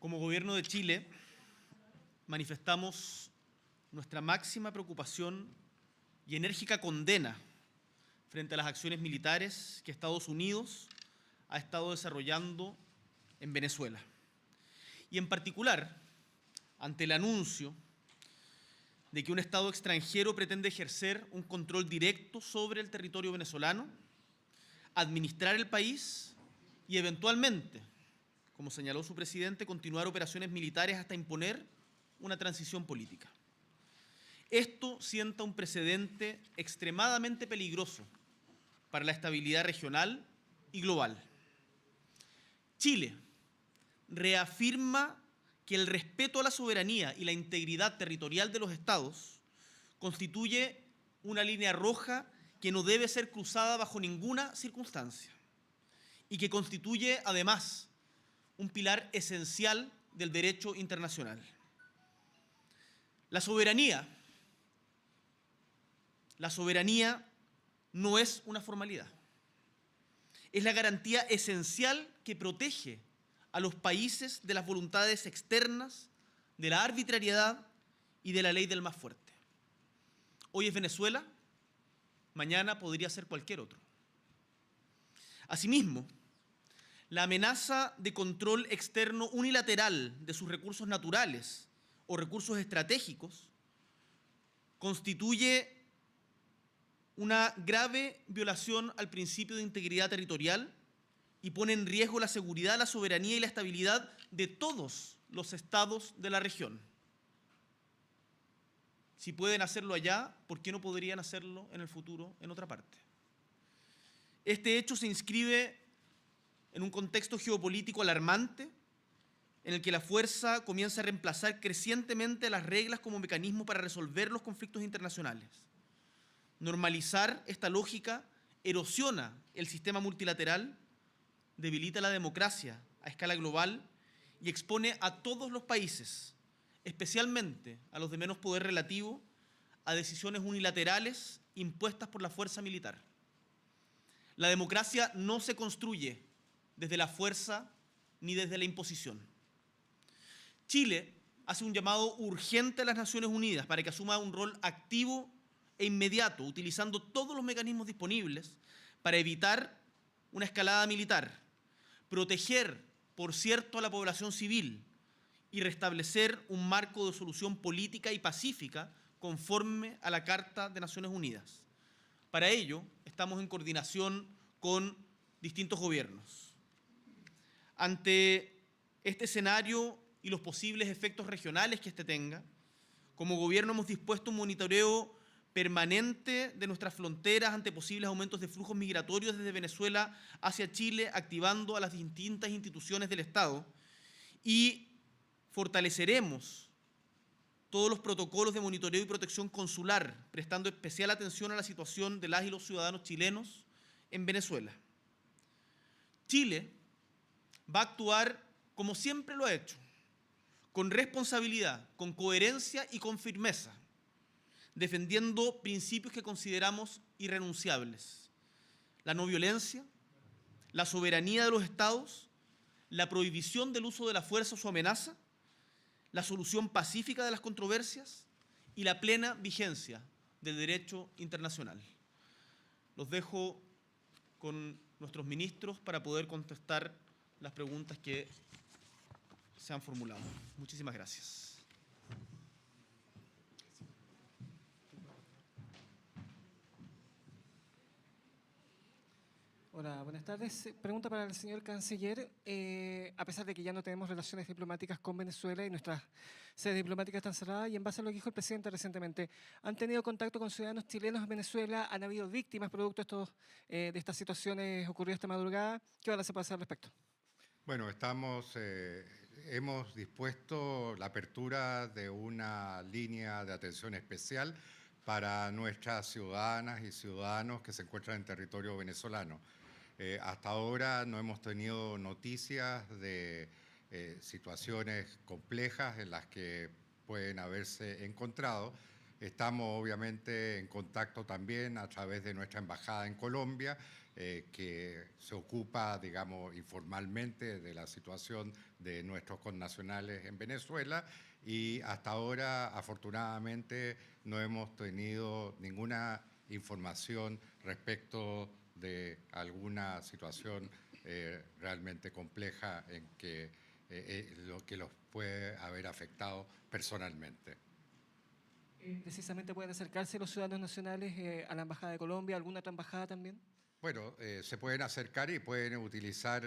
Como Gobierno de Chile, manifestamos nuestra máxima preocupación y enérgica condena frente a las acciones militares que Estados Unidos ha estado desarrollando en Venezuela. Y en particular, ante el anuncio de que un Estado extranjero pretende ejercer un control directo sobre el territorio venezolano, administrar el país y eventualmente, como señaló su presidente, continuar operaciones militares hasta imponer una transición política. Esto sienta un precedente extremadamente peligroso para la estabilidad regional y global. Chile reafirma que el respeto a la soberanía y la integridad territorial de los Estados constituye una línea roja que no debe ser cruzada bajo ninguna circunstancia y que constituye, además, un pilar esencial del derecho internacional. La soberanía no es una formalidad. Es la garantía esencial que protege a los países de las voluntades externas, de la arbitrariedad y de la ley del más fuerte. Hoy es Venezuela, mañana podría ser cualquier otro. Asimismo, la amenaza de control externo unilateral de sus recursos naturales o recursos estratégicos constituye una grave violación al principio de integridad territorial y pone en riesgo la seguridad, la soberanía y la estabilidad de todos los estados de la región. Si pueden hacerlo allá, ¿por qué no podrían hacerlo en el futuro en otra parte? Este hecho se inscribe en un contexto geopolítico alarmante en el que la fuerza comienza a reemplazar crecientemente las reglas como mecanismo para resolver los conflictos internacionales. Normalizar esta lógica erosiona el sistema multilateral, debilita la democracia a escala global y expone a todos los países, especialmente a los de menos poder relativo, a decisiones unilaterales impuestas por la fuerza militar. La democracia no se construye desde la fuerza ni desde la imposición. Chile hace un llamado urgente a las Naciones Unidas para que asuma un rol activo e inmediato, utilizando todos los mecanismos disponibles para evitar una escalada militar, proteger, por cierto, a la población civil y restablecer un marco de solución política y pacífica conforme a la Carta de Naciones Unidas. Para ello, estamos en coordinación con distintos gobiernos. Ante este escenario y los posibles efectos regionales que este tenga, como gobierno hemos dispuesto un monitoreo permanente de nuestras fronteras ante posibles aumentos de flujos migratorios desde Venezuela hacia Chile, activando a las distintas instituciones del Estado, y fortaleceremos todos los protocolos de monitoreo y protección consular, prestando especial atención a la situación de las y los ciudadanos chilenos en Venezuela. Chile va a actuar como siempre lo ha hecho, con responsabilidad, con coherencia y con firmeza, defendiendo principios que consideramos irrenunciables: la no violencia, la soberanía de los estados, la prohibición del uso de la fuerza o su amenaza, la solución pacífica de las controversias y la plena vigencia del derecho internacional. Los dejo con nuestros ministros para poder contestar las preguntas que se han formulado. Muchísimas gracias. Hola, buenas tardes. Pregunta para el señor canciller. A pesar de que ya no tenemos relaciones diplomáticas con Venezuela y nuestras sedes diplomáticas están cerradas, y en base a lo que dijo el presidente recientemente, ¿han tenido contacto con ciudadanos chilenos en Venezuela? ¿Han habido víctimas producto de estas situaciones ocurridas esta madrugada? ¿Qué van a hacer al respecto? Bueno, hemos dispuesto la apertura de una línea de atención especial para nuestras ciudadanas y ciudadanos que se encuentran en territorio venezolano. Hasta ahora no hemos tenido noticias de situaciones complejas en las que pueden haberse encontrado. Estamos obviamente en contacto también a través de nuestra embajada en Colombia que se ocupa, digamos, informalmente de la situación de nuestros connacionales en Venezuela, y hasta ahora, afortunadamente, no hemos tenido ninguna información respecto de alguna situación realmente compleja en que lo que los puede haber afectado personalmente. Precisamente pueden acercarse los ciudadanos nacionales a la Embajada de Colombia, alguna otra embajada también. Bueno, se pueden acercar y pueden utilizar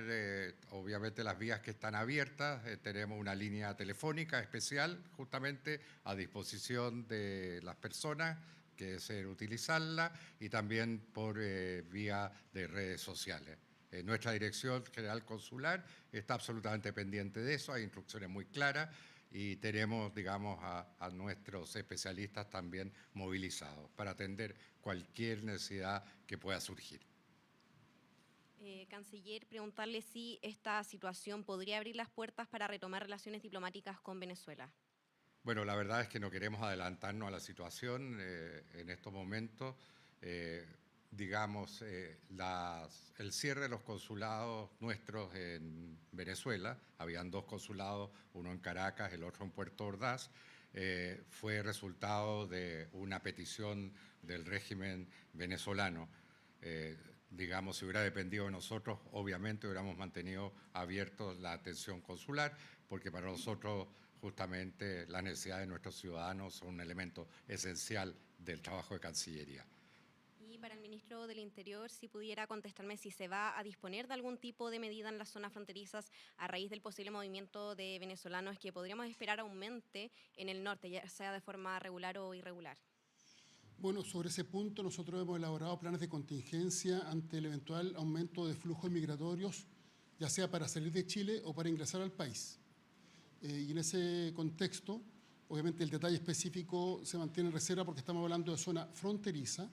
obviamente las vías que están abiertas. Tenemos una línea telefónica especial justamente a disposición de las personas que deseen utilizarla, y también por vía de redes sociales. Nuestra Dirección General Consular está absolutamente pendiente de eso, hay instrucciones muy claras y tenemos, digamos, a nuestros especialistas también movilizados para atender cualquier necesidad que pueda surgir. Canciller, preguntarle si esta situación podría abrir las puertas para retomar relaciones diplomáticas con Venezuela. Bueno, la verdad es que no queremos adelantarnos a la situación en estos momentos. Digamos, el cierre de los consulados nuestros en Venezuela, habían 2 consulados, uno en Caracas, el otro en Puerto Ordaz, fue resultado de una petición del régimen venezolano. Digamos, si hubiera dependido de nosotros, obviamente hubiéramos mantenido abiertos la atención consular, porque para nosotros justamente las necesidades de nuestros ciudadanos son un elemento esencial del trabajo de Cancillería. Y para el ministro del Interior, si pudiera contestarme si se va a disponer de algún tipo de medida en las zonas fronterizas a raíz del posible movimiento de venezolanos que podríamos esperar aumente en el norte, ya sea de forma regular o irregular. Bueno, sobre ese punto nosotros hemos elaborado planes de contingencia ante el eventual aumento de flujos migratorios, ya sea para salir de Chile o para ingresar al país. Y en ese contexto, obviamente el detalle específico se mantiene en reserva porque estamos hablando de zona fronteriza,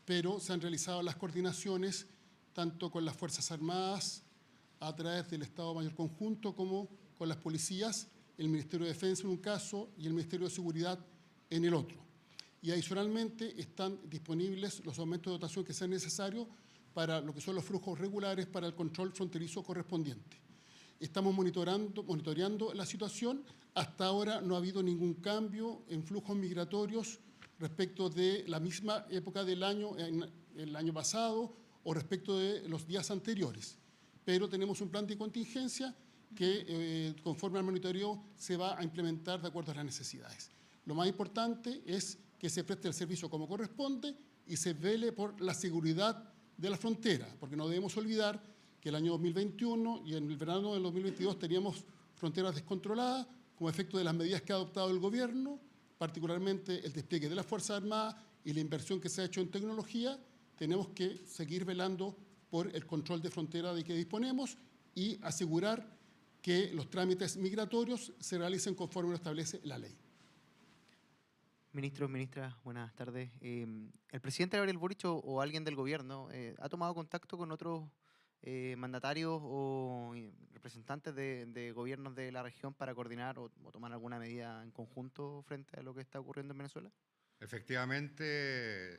pero se han realizado las coordinaciones tanto con las Fuerzas Armadas a través del Estado Mayor Conjunto como con las policías, el Ministerio de Defensa en un caso y el Ministerio de Seguridad en el otro. Y adicionalmente están disponibles los aumentos de dotación que sean necesarios para lo que son los flujos regulares para el control fronterizo correspondiente. Estamos monitoreando la situación. Hasta ahora no ha habido ningún cambio en flujos migratorios respecto de la misma época del año, el año pasado, o respecto de los días anteriores. Pero tenemos un plan de contingencia que, conforme al monitoreo, se va a implementar de acuerdo a las necesidades. Lo más importante es que se preste el servicio como corresponde y se vele por la seguridad de la frontera, porque no debemos olvidar que el año 2021 y en el verano del 2022 teníamos fronteras descontroladas como efecto de las medidas que ha adoptado el gobierno, particularmente el despliegue de las Fuerzas Armadas y la inversión que se ha hecho en tecnología. Tenemos que seguir velando por el control de frontera de que disponemos y asegurar que los trámites migratorios se realicen conforme lo establece la ley. Ministros, ministras, buenas tardes. ¿El presidente Gabriel Boric o alguien del gobierno ha tomado contacto con otros mandatarios o representantes de gobiernos de la región para coordinar o tomar alguna medida en conjunto frente a lo que está ocurriendo en Venezuela? Efectivamente,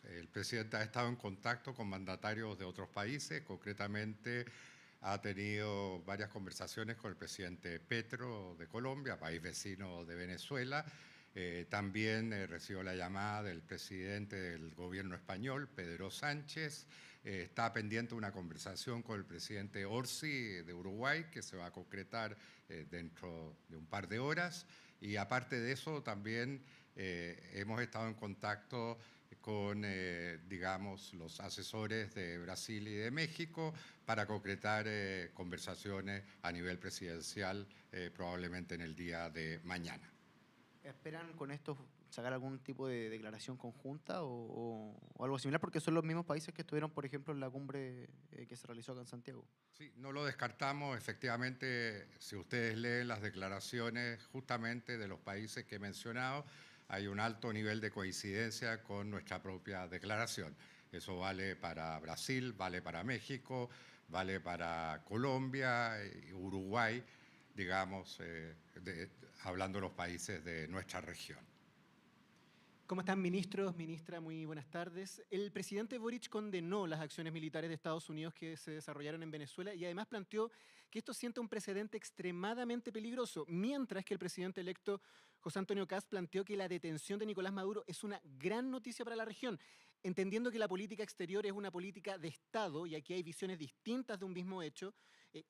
el presidente ha estado en contacto con mandatarios de otros países, concretamente ha tenido varias conversaciones con el presidente Petro de Colombia, país vecino de Venezuela. También recibió la llamada del presidente del gobierno español, Pedro Sánchez. Está pendiente una conversación con el presidente Orsi de Uruguay, que se va a concretar dentro de un par de horas. Y aparte de eso, también hemos estado en contacto con, digamos, los asesores de Brasil y de México para concretar conversaciones a nivel presidencial probablemente en el día de mañana. ¿Esperan con esto sacar algún tipo de declaración conjunta o algo similar? Porque son los mismos países que estuvieron, por ejemplo, en la cumbre que se realizó acá en Santiago. Sí, no lo descartamos. Efectivamente, si ustedes leen las declaraciones justamente de los países que he mencionado, hay un alto nivel de coincidencia con nuestra propia declaración. Eso vale para Brasil, vale para México, vale para Colombia, Uruguay, digamos, hablando de los países de nuestra región. ¿Cómo están, ministros? Ministra, muy buenas tardes. El presidente Boric condenó las acciones militares de Estados Unidos que se desarrollaron en Venezuela y además planteó que esto sienta un precedente extremadamente peligroso, mientras que el presidente electo José Antonio Kast planteó que la detención de Nicolás Maduro es una gran noticia para la región, entendiendo que la política exterior es una política de Estado y aquí hay visiones distintas de un mismo hecho.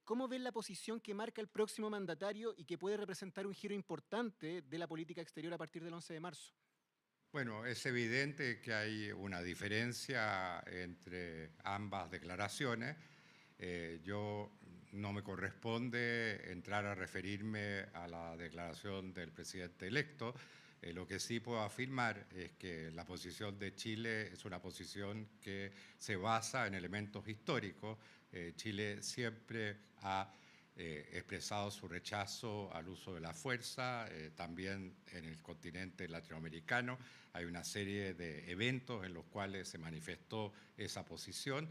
¿Cómo ven la posición que marca el próximo mandatario y que puede representar un giro importante de la política exterior a partir del 11 de marzo? Bueno, es evidente que hay una diferencia entre ambas declaraciones. Yo no me corresponde entrar a referirme a la declaración del presidente electo. Lo que sí puedo afirmar es que la posición de Chile es una posición que se basa en elementos históricos. Chile siempre ha expresado su rechazo al uso de la fuerza, también en el continente latinoamericano. Hay una serie de eventos en los cuales se manifestó esa posición.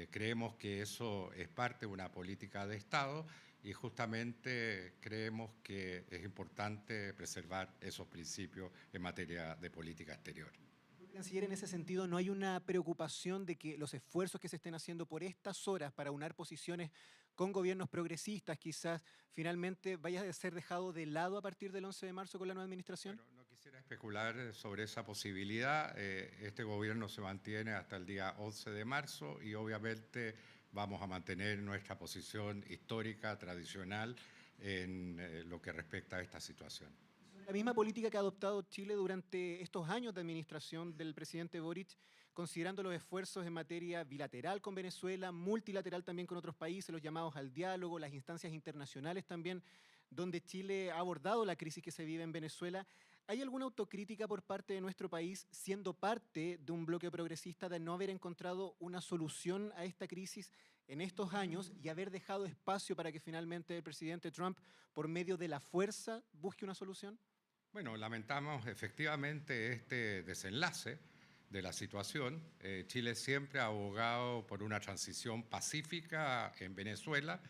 Creemos que eso es parte de una política de Estado y justamente creemos que es importante preservar esos principios en materia de política exterior. Canciller, en ese sentido, ¿no hay una preocupación de que los esfuerzos que se estén haciendo por estas horas para unar posiciones con gobiernos progresistas quizás finalmente vaya a ser dejado de lado a partir del 11 de marzo con la nueva administración? Bueno, no quisiera especular sobre esa posibilidad. Este gobierno se mantiene hasta el día 11 de marzo y obviamente vamos a mantener nuestra posición histórica, tradicional, en lo que respecta a esta situación. La misma política que ha adoptado Chile durante estos años de administración del presidente Boric, considerando los esfuerzos en materia bilateral con Venezuela, multilateral también con otros países, los llamados al diálogo, las instancias internacionales también, donde Chile ha abordado la crisis que se vive en Venezuela. ¿Hay alguna autocrítica por parte de nuestro país, siendo parte de un bloque progresista, de no haber encontrado una solución a esta crisis en estos años y haber dejado espacio para que finalmente el presidente Trump, por medio de la fuerza, busque una solución? Bueno, lamentamos efectivamente este desenlace de la situación. Chile siempre ha abogado por una transición pacífica en Venezuela.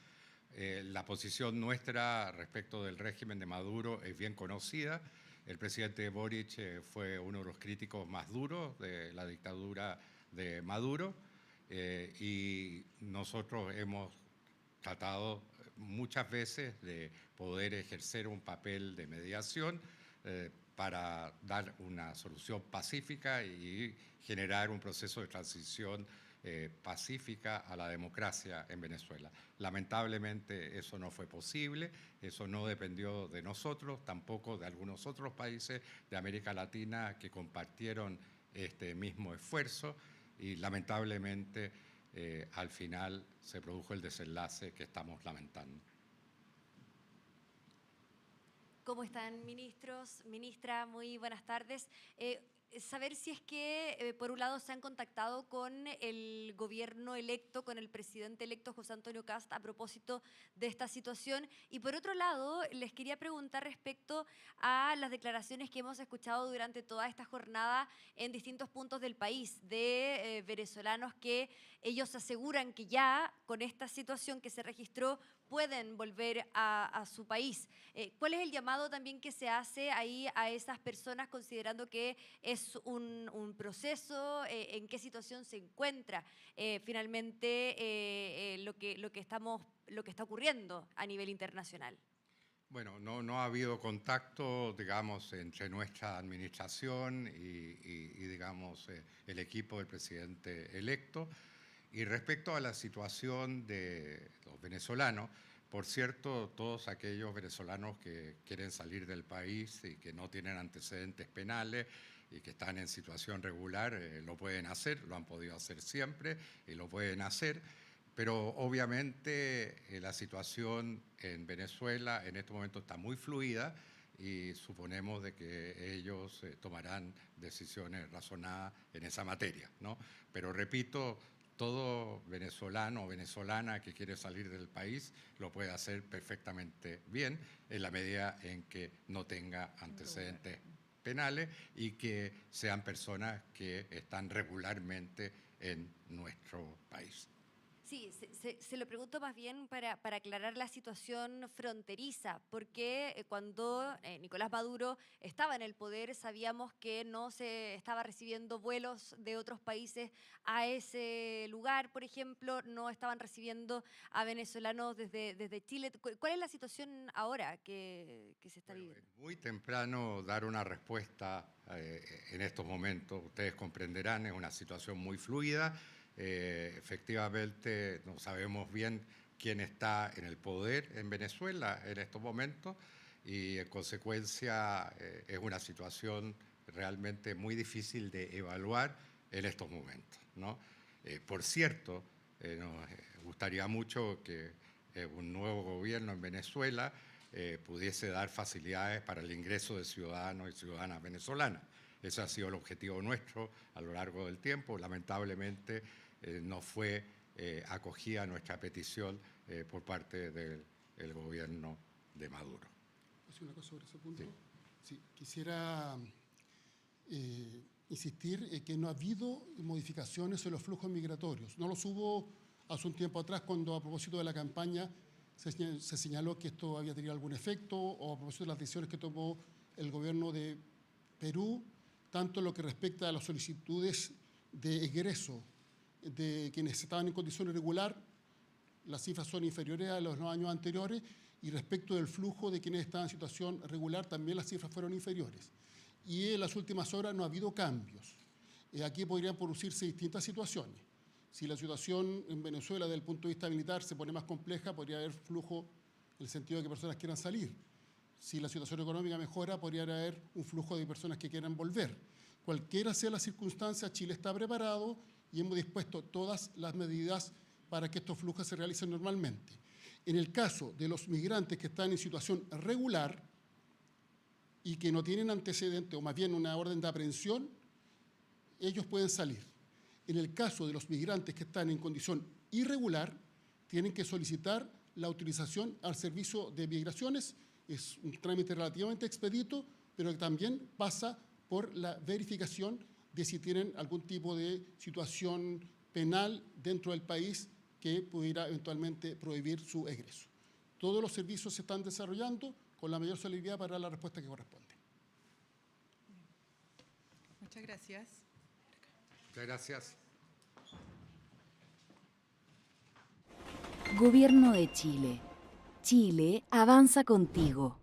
La posición nuestra respecto del régimen de Maduro es bien conocida. El presidente Boric fue uno de los críticos más duros de la dictadura de Maduro y nosotros hemos tratado muchas veces de poder ejercer un papel de mediación para dar una solución pacífica y generar un proceso de transición pacífica a la democracia en Venezuela. Lamentablemente eso no fue posible, eso no dependió de nosotros, tampoco de algunos otros países de América Latina que compartieron este mismo esfuerzo y lamentablemente al final se produjo el desenlace que estamos lamentando. ¿Cómo están, ministros? Ministra, muy buenas tardes. Saber si es que, por un lado, se han contactado con el gobierno electo, con el presidente electo José Antonio Kast a propósito de esta situación. Y por otro lado, les quería preguntar respecto a las declaraciones que hemos escuchado durante toda esta jornada en distintos puntos del país de venezolanos que ellos aseguran que ya con esta situación que se registró pueden volver a su país. ¿Cuál es el llamado también que se hace ahí a esas personas considerando que es un proceso? ¿En qué situación se encuentra finalmente lo que está ocurriendo a nivel internacional? Bueno, no ha habido contacto, digamos, entre nuestra administración y digamos, el equipo del presidente electo. Y respecto a la situación de los venezolanos, por cierto, todos aquellos venezolanos que quieren salir del país y que no tienen antecedentes penales y que están en situación regular, lo pueden hacer, lo han podido hacer siempre y lo pueden hacer. Pero obviamente la situación en Venezuela en este momento está muy fluida y suponemos de que ellos tomarán decisiones razonadas en esa materia, ¿no? Pero repito, todo venezolano o venezolana que quiere salir del país lo puede hacer perfectamente bien en la medida en que no tenga antecedentes penales y que sean personas que están regularmente en nuestro país. Sí, se lo pregunto más bien para aclarar la situación fronteriza, porque cuando Nicolás Maduro estaba en el poder sabíamos que no se estaba recibiendo vuelos de otros países a ese lugar, por ejemplo, no estaban recibiendo a venezolanos desde Chile. ¿Cuál es la situación ahora que se está Bueno, viviendo? es muy temprano dar una respuesta en estos momentos. Ustedes comprenderán, es una situación muy fluida. Efectivamente, no sabemos bien quién está en el poder en Venezuela en estos momentos y en consecuencia es una situación realmente muy difícil de evaluar en estos momentos, ¿no? Por cierto, nos gustaría mucho que un nuevo gobierno en Venezuela pudiese dar facilidades para el ingreso de ciudadanos y ciudadanas venezolanas. Ese ha sido el objetivo nuestro a lo largo del tiempo. Lamentablemente no fue acogida nuestra petición por parte del gobierno de Maduro. ¿Puedo decir una cosa sobre ese punto? Sí, quisiera insistir en que no ha habido modificaciones en los flujos migratorios. No los hubo hace un tiempo atrás cuando a propósito de la campaña se señaló que esto había tenido algún efecto, o a propósito de las decisiones que tomó el gobierno de Perú, tanto en lo que respecta a las solicitudes de egreso de quienes estaban en condición irregular, las cifras son inferiores a los años anteriores, y respecto del flujo de quienes estaban en situación regular, también las cifras fueron inferiores. Y en las últimas horas no ha habido cambios. Aquí podrían producirse distintas situaciones. Si la situación en Venezuela desde el punto de vista militar se pone más compleja, podría haber flujo en el sentido de que personas quieran salir. Si la situación económica mejora, podría haber un flujo de personas que quieran volver. Cualquiera sea la circunstancia, Chile está preparado y hemos dispuesto todas las medidas para que estos flujos se realicen normalmente. En el caso de los migrantes que están en situación regular y que no tienen antecedente, o más bien una orden de aprehensión, ellos pueden salir. En el caso de los migrantes que están en condición irregular, tienen que solicitar la autorización al servicio de migraciones. Es un trámite relativamente expedito, pero que también pasa por la verificación de si tienen algún tipo de situación penal dentro del país que pudiera eventualmente prohibir su egreso. Todos los servicios se están desarrollando con la mayor celeridad para dar la respuesta que corresponde. Muchas gracias. Muchas gracias. Gobierno de Chile. Chile avanza contigo.